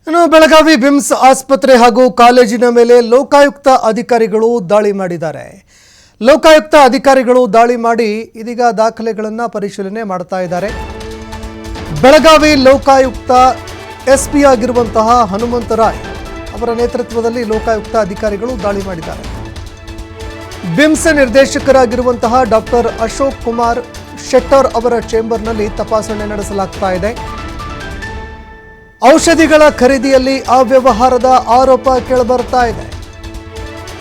ಇನ್ನು ಬೆಳಗಾವಿ ಬಿಮ್ಸ್ ಆಸ್ಪತ್ರೆ ಹಾಗೂ ಕಾಲೇಜಿನ ಮೇಲೆ ಲೋಕಾಯುಕ್ತ ಅಧಿಕಾರಿಗಳು ದಾಳಿ ಮಾಡಿದ್ದಾರೆ. ಲೋಕಾಯುಕ್ತ ಅಧಿಕಾರಿಗಳು ದಾಳಿ ಮಾಡಿ ಇದೀಗ ದಾಖಲೆಗಳನ್ನು ಪರಿಶೀಲನೆ ಮಾಡ್ತಾ ಇದ್ದಾರೆ. ಬೆಳಗಾವಿ ಲೋಕಾಯುಕ್ತ ಎಸ್ಪಿ ಆಗಿರುವಂತಹ ಹನುಮಂತರಾಯ್ ಅವರ ನೇತೃತ್ವದಲ್ಲಿ ಲೋಕಾಯುಕ್ತ ಅಧಿಕಾರಿಗಳು ದಾಳಿ ಮಾಡಿದ್ದಾರೆ. ಬಿಮ್ಸ್ ನಿರ್ದೇಶಕರಾಗಿರುವಂತಹ ಡಾಕ್ಟರ್ ಅಶೋಕ್ ಕುಮಾರ್ ಶೆಟ್ಟರ್ ಅವರ ಚೇಂಬರ್ನಲ್ಲಿ ತಪಾಸಣೆ ನಡೆಸಲಾಗ್ತಾ ಇದೆ. ಔಷಧಿಗಳ ಖರೀದಿಯಲ್ಲಿ ಅವ್ಯವಹಾರದ ಆರೋಪ ಕೇಳಿಬರ್ತಾ ಇದೆ.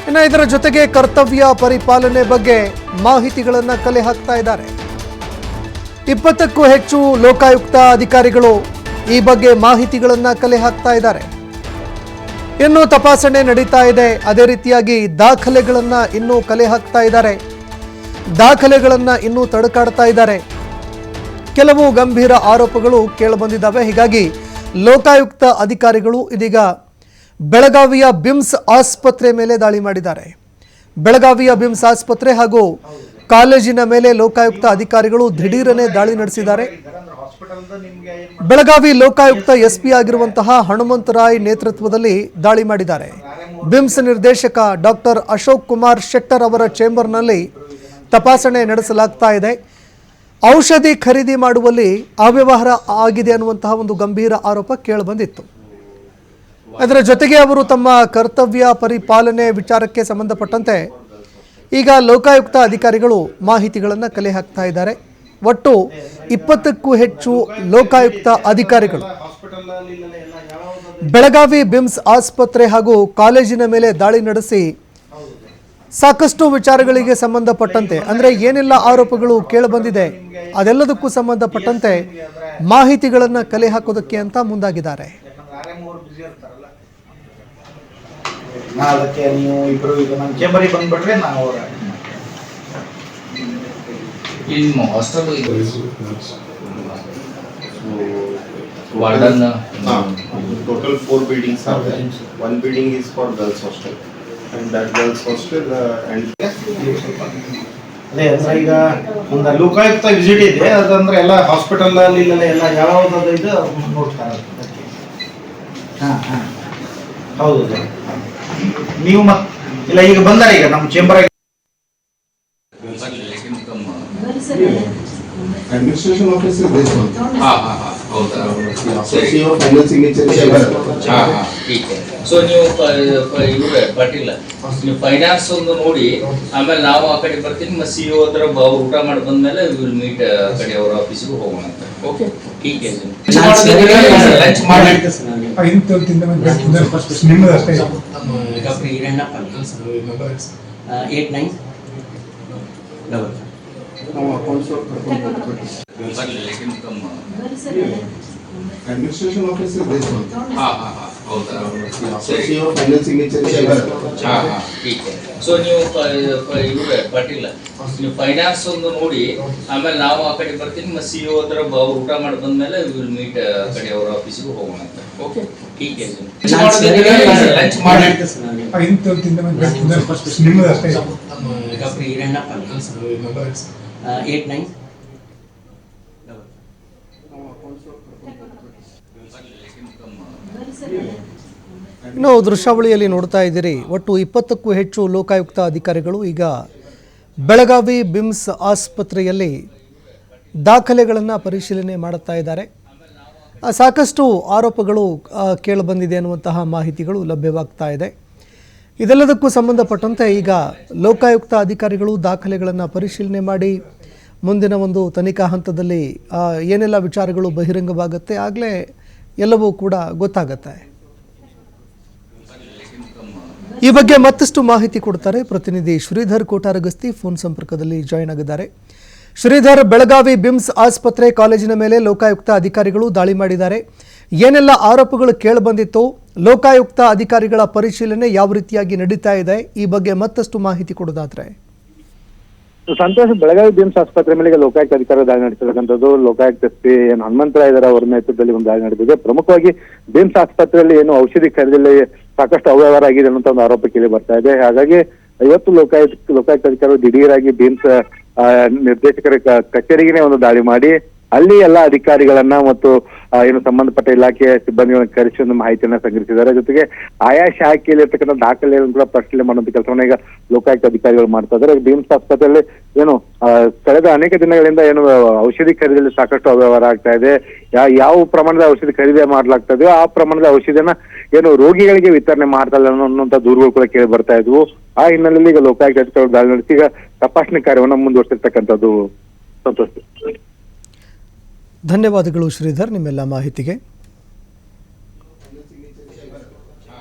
ಇನ್ನು ಇದರ ಜೊತೆಗೆ ಕರ್ತವ್ಯ ಪರಿಪಾಲನೆ ಬಗ್ಗೆ ಮಾಹಿತಿಗಳನ್ನು ಕಲೆ ಹಾಕ್ತಾ ಇದ್ದಾರೆ. 20ಕ್ಕೂ ಹೆಚ್ಚು ಲೋಕಾಯುಕ್ತ ಅಧಿಕಾರಿಗಳು ಈ ಬಗ್ಗೆ ಮಾಹಿತಿಗಳನ್ನು ಕಲೆ ಹಾಕ್ತಾ ಇದ್ದಾರೆ. ಇನ್ನು ತಪಾಸಣೆ ನಡೀತಾ ಇದೆ. ಅದೇ ರೀತಿಯಾಗಿ ದಾಖಲೆಗಳನ್ನು ಇನ್ನೂ ಕಲೆ ಹಾಕ್ತಾ ಇದ್ದಾರೆ. ದಾಖಲೆಗಳನ್ನು ಇನ್ನೂ ತಡಕಾಡ್ತಾ ಇದ್ದಾರೆ. ಕೆಲವು ಗಂಭೀರ ಆರೋಪಗಳು ಕೇಳಿಬಂದಿದ್ದಾವೆ. ಹೀಗಾಗಿ ಲೋಕಾಯುಕ್ತ ಅಧಿಕಾರಿಗಳು ಇದೀಗ ಬೆಳಗಾವಿಯ ಬಿಮ್ಸ್ ಆಸ್ಪತ್ರೆ ಮೇಲೆ ದಾಳಿ ಮಾಡಿದ್ದಾರೆ. ಬೆಳಗಾವಿಯ ಬಿಮ್ಸ್ ಆಸ್ಪತ್ರೆ ಹಾಗೂ ಕಾಲೇಜಿನ ಮೇಲೆ ಲೋಕಾಯುಕ್ತ ಅಧಿಕಾರಿಗಳು ದಿಢೀರನೆ ದಾಳಿ ನಡೆಸಿದ್ದಾರೆ. ಬೆಳಗಾವಿ ಲೋಕಾಯುಕ್ತ ಎಸ್ಪಿ ಆಗಿರುವಂತಹ ಹನುಮಂತರಾಯ್ ನೇತೃತ್ವದಲ್ಲಿ ದಾಳಿ ಮಾಡಿದ್ದಾರೆ. ಬಿಮ್ಸ್ ನಿರ್ದೇಶಕ ಡಾಕ್ಟರ್ ಅಶೋಕ್ ಕುಮಾರ್ ಶೆಟ್ಟರ್ ಅವರ ಚೇಂಬರ್ನಲ್ಲಿ ತಪಾಸಣೆ ನಡೆಸಲಾಗ್ತಾ ಇದೆ. ಔಷಧಿ ಖರೀದಿ ಮಾಡುವಲ್ಲಿ ಅವ್ಯವಹಾರ ಆಗಿದೆ ಅನ್ನುವಂತಹ ಒಂದು ಗಂಭೀರ ಆರೋಪ ಕೇಳಿಬಂದಿತ್ತು. ಅದರ ಜೊತೆಗೆ ಅವರು ತಮ್ಮ ಕರ್ತವ್ಯ ಪರಿಪಾಲನೆ ವಿಚಾರಕ್ಕೆ ಸಂಬಂಧಪಟ್ಟಂತೆ ಈಗ ಲೋಕಾಯುಕ್ತ ಅಧಿಕಾರಿಗಳು ಮಾಹಿತಿಗಳನ್ನು ಕಲೆ ಹಾಕ್ತಾ ಇದ್ದಾರೆ. ಒಟ್ಟು 20ಕ್ಕೂ ಹೆಚ್ಚು ಲೋಕಾಯುಕ್ತ ಅಧಿಕಾರಿಗಳು ಬೆಳಗಾವಿ ಬಿಮ್ಸ್ ಆಸ್ಪತ್ರೆ ಹಾಗೂ ಕಾಲೇಜಿನ ಮೇಲೆ ದಾಳಿ ನಡೆಸಿ ಸಾಕಷ್ಟು ವಿಚಾರಗಳಿಗೆ ಸಂಬಂಧಪಟ್ಟಂತೆ ಅಂದರೆ ಏನೆಲ್ಲ ಆರೋಪಗಳು ಕೇಳಿಬಂದಿದೆ ಅದೆಲ್ಲದಕ್ಕೂ ಸಂಬಂಧಪಟ್ಟಂತೆ ಮಾಹಿತಿಗಳನ್ನು ಕಲೆ ಹಾಕೋದಕ್ಕೆ ಅಂತ ಮುಂದಾಗಿದ್ದಾರೆ. ಅದಕ್ಕೆ ನೀವು ಇಬ್ಬರು ಈಗ ನನ್ನ ಚೇಂಬರಿಗೆ ಬಂದ್ಬಿಟ್ರೆ ನಾವು ನಿಮ್ಮ hostel warden total 4 buildings are there. One building is for girls hostel and that girls hostel and ಅದೇ ಅಂದ್ರೆ ಈಗ ಒಂದು ಲೋಕಾಯುಕ್ತ ವಿಸಿಟ್ ಇದೆ. ಅದಂದ್ರೆ ಎಲ್ಲ ಹಾಸ್ಪಿಟಲ್ ಅಲ್ಲಿ ಎಲ್ಲ ಯಾವ್ದು ಇದು ನೋಡ್ತಾರೆ. ಹೌದು ನೀವು ಇಲ್ಲ ಈಗ ಬಂದಾರೆ ಈಗ ನಮ್ಮ chamber administration office is this one. ಹೌದಾ? CEO final signature is ठीक है. ಸೊ ನೀವು ಇವ್ರೆ ಪಾಟೀಲ್ ನೀವು ಫೈನಾನ್ಸ್ ಒಂದು ನೋಡಿ ಆಮೇಲೆ ನಾವು ಆ ಕಡೆ ಬರ್ತೀನಿ. ಮತ್ತೆ ಸಿಇಒ ಹತ್ರ ಊಟ ಮಾಡಿ ಬಂದ್ಮೇಲೆ ವಿಲ್ ಮೀಟ್ ಆ ಕಡೆ ಅವರ ಆಫೀಸಿಗೆ ಹೋಗೋಣ ಅಂತ. ಓಕೆ ठीक है. ಲಂಚ್ ಮಾಡಿ ನಿಮ್ಮದು ಅಷ್ಟೇ. ಡಾಕ್ಟರ್ ಈರಣ್ಣಪ್ಪ 89 ನಾವು accounts administration office is this one. ಹೌದಾ? CEO final signature is ठीक है. ಸೊ ನೀವು ಇವ್ರೆ ಪಾಟೀಲ್ ನೀವು ಫೈನಾನ್ಸ್ ಒಂದು ನೋಡಿ ಆಮೇಲೆ ನಾವು ಆ ಕಡೆ ಬರ್ತೀನಿ. ಮತ್ತೆ ಸಿಇಒ ಹತ್ರ ಊಟ ಮಾಡಿ ಬಂದ್ಮೇಲೆ ವಿಲ್ ಮೀಟ್ ಆ ಕಡೆ ಅವರ ಆಫೀಸಿಗೆ ಹೋಗೋಣ ಅಂತ. ಓಕೆ ठीक है. ಲಂಚ್ ಮಾಡಿ ನಿಮ್ಮದು ಅಷ್ಟೇ. ಡಾಕ್ಟರ್ ಈರಣ್ಣಪ್ಪ 89 ಇನ್ನು ದೃಶ್ಯಾವಳಿಯಲ್ಲಿ ನೋಡ್ತಾ ಇದ್ದೀರಿ. ಒಟ್ಟು 20ಕ್ಕೂ ಹೆಚ್ಚು ಲೋಕಾಯುಕ್ತ ಅಧಿಕಾರಿಗಳು ಈಗ ಬೆಳಗಾವಿ ಬಿಮ್ಸ್ ಆಸ್ಪತ್ರೆಯಲ್ಲಿ ದಾಖಲೆಗಳನ್ನು ಪರಿಶೀಲನೆ ಮಾಡುತ್ತಾ ಇದ್ದಾರೆ. ಸಾಕಷ್ಟು ಆರೋಪಗಳು ಕೇಳಿಬಂದಿದೆ ಅನ್ನುವಂತಹ ಮಾಹಿತಿಗಳು ಲಭ್ಯವಾಗ್ತಾ ಇದೆ. ಇದೆಲ್ಲದಕ್ಕೂ ಸಂಬಂಧಪಟ್ಟಂತೆ ಈಗ ಲೋಕಾಯುಕ್ತ ಅಧಿಕಾರಿಗಳು ದಾಖಲೆಗಳನ್ನು ಪರಿಶೀಲನೆ ಮಾಡಿ ಮುಂದಿನ ಒಂದು ತನಿಖಾ ಹಂತದಲ್ಲಿ ಏನೆಲ್ಲ ವಿಚಾರಗಳು ಬಹಿರಂಗವಾಗುತ್ತೆ ಆಗಲೇ ಎಲ್ಲವೂ ಕೂಡ ಗೊತ್ತಾಗುತ್ತೆ. ಈ ಬಗ್ಗೆ ಮತ್ತಷ್ಟು ಮಾಹಿತಿ ಕೊಡ್ತಾರೆ ಪ್ರತಿನಿಧಿ ಶ್ರೀಧರ್ ಕೋಟಾರಗಸ್ತಿ ಫೋನ್ ಸಂಪರ್ಕದಲ್ಲಿ ಜಾಯಿನ್ ಆಗಿದ್ದಾರೆ. ಶ್ರೀಧರ್, ಬೆಳಗಾವಿ ಬಿಮ್ಸ್ ಆಸ್ಪತ್ರೆ ಕಾಲೇಜಿನ ಮೇಲೆ ಲೋಕಾಯುಕ್ತ ಅಧಿಕಾರಿಗಳು ದಾಳಿ ಮಾಡಿದ್ದಾರೆ. ಏನೆಲ್ಲ ಆರೋಪಗಳು ಕೇಳಿಬಂದಿತ್ತು, ಲೋಕಾಯುಕ್ತ ಅಧಿಕಾರಿಗಳ ಪರಿಶೀಲನೆ ಯಾವ ರೀತಿಯಾಗಿ ನಡೀತಾ ಇದೆ, ಈ ಬಗ್ಗೆ ಮತ್ತಷ್ಟು ಮಾಹಿತಿ ಕೊಡೋದಾದ್ರೆ. ಸಂತೋಷ್, ಬೆಳಗಾವಿ ಬಿಮ್ಸ್ ಆಸ್ಪತ್ರೆ ಮೇಲೆ ಲೋಕಾಯುಕ್ತ ಅಧಿಕಾರಿ ದಾಳಿ ನಡೆಸಿರ್ತಕ್ಕಂಥದ್ದು. ಲೋಕಾಯುಕ್ತ ಎಸ್ಪಿ ಹನುಮಂತರಾಯ್ ಅವರ ನೇತೃತ್ವದಲ್ಲಿ ಒಂದು ದಾಳಿ ನಡೆದಿದೆ. ಪ್ರಮುಖವಾಗಿ ಬಿಮ್ಸ್ ಆಸ್ಪತ್ರೆಯಲ್ಲಿ ಏನು ಔಷಧಿ ಖರೀದಿಯಲ್ಲಿ ಸಾಕಷ್ಟು ಅವ್ಯವಹಾರ ಆಗಿದೆ ಅನ್ನೋ ಒಂದು ಆರೋಪ ಕೇಳಿ ಬರ್ತಾ ಇದೆ. ಹಾಗಾಗಿ ಇವತ್ತು ಲೋಕಾಯುಕ್ತ ಅಧಿಕಾರಿಗಳು ದಿಢೀರಾಗಿ ಬಿಮ್ಸ್ ನಿರ್ದೇಶಕರ ಕಚೇರಿಗೆ ಒಂದು ದಾಳಿ ಮಾಡಿ ಅಲ್ಲಿ ಎಲ್ಲ ಅಧಿಕಾರಿಗಳನ್ನ ಮತ್ತು ಏನು ಸಂಬಂಧಪಟ್ಟ ಇಲಾಖೆಯ ಸಿಬ್ಬಂದಿಗಳನ್ನ ಕರೆಸಿ ಒಂದು ಮಾಹಿತಿಯನ್ನ ಸಂಗ್ರಹಿಸಿದ್ದಾರೆ. ಜೊತೆಗೆ ಆಯಾ ಶಾಖೆಯಲ್ಲಿ ಇರ್ತಕ್ಕಂಥ ದಾಖಲೆಗಳನ್ನು ಕೂಡ ಪರಿಶೀಲನೆ ಮಾಡುವಂತ ಕೆಲಸವನ್ನ ಈಗ ಲೋಕಾಯುಕ್ತ ಅಧಿಕಾರಿಗಳು ಮಾಡ್ತಾ ಇದ್ದಾರೆ. ಬಿಮ್ಸ್ ಆಸ್ಪತ್ರೆಯಲ್ಲಿ ಏನು ಕಳೆದ ಅನೇಕ ದಿನಗಳಿಂದ ಏನು ಔಷಧಿ ಖರೀದಿಯಲ್ಲಿ ಸಾಕಷ್ಟು ಅವ್ಯವಹಾರ ಆಗ್ತಾ ಇದೆ. ಯಾವ ಪ್ರಮಾಣದ ಔಷಧಿ ಖರೀದಿ ಮಾಡ್ಲಾಗ್ತಾ ಇದೆಯೋ ಆ ಪ್ರಮಾಣದ ಔಷಧಿಯನ್ನ ಏನು ರೋಗಿಗಳಿಗೆ ವಿತರಣೆ ಮಾಡ್ತಾ ಇಲ್ಲ ಅನ್ನುವಂತ ದೂರುಗಳು ಕೂಡ ಕೇಳಿ ಬರ್ತಾ ಇದ್ವು. ಆ ಹಿನ್ನೆಲೆಯಲ್ಲಿ ಈಗ ಲೋಕಾಯುಕ್ತ ಅಧಿಕಾರಿಗಳು ದಾಳಿ ನಡೆಸಿ ಈಗ ತಪಾಸಣೆ ಕಾರ್ಯವನ್ನ ಮುಂದುವರಿಸಿರ್ತಕ್ಕಂಥದ್ದು. ಸಂತೋಷ. ಧನ್ಯವಾದಗಳು ಶ್ರೀಧರ್ ನಿಮ್ಮೆಲ್ಲ ಮಾಹಿತಿಗೆ.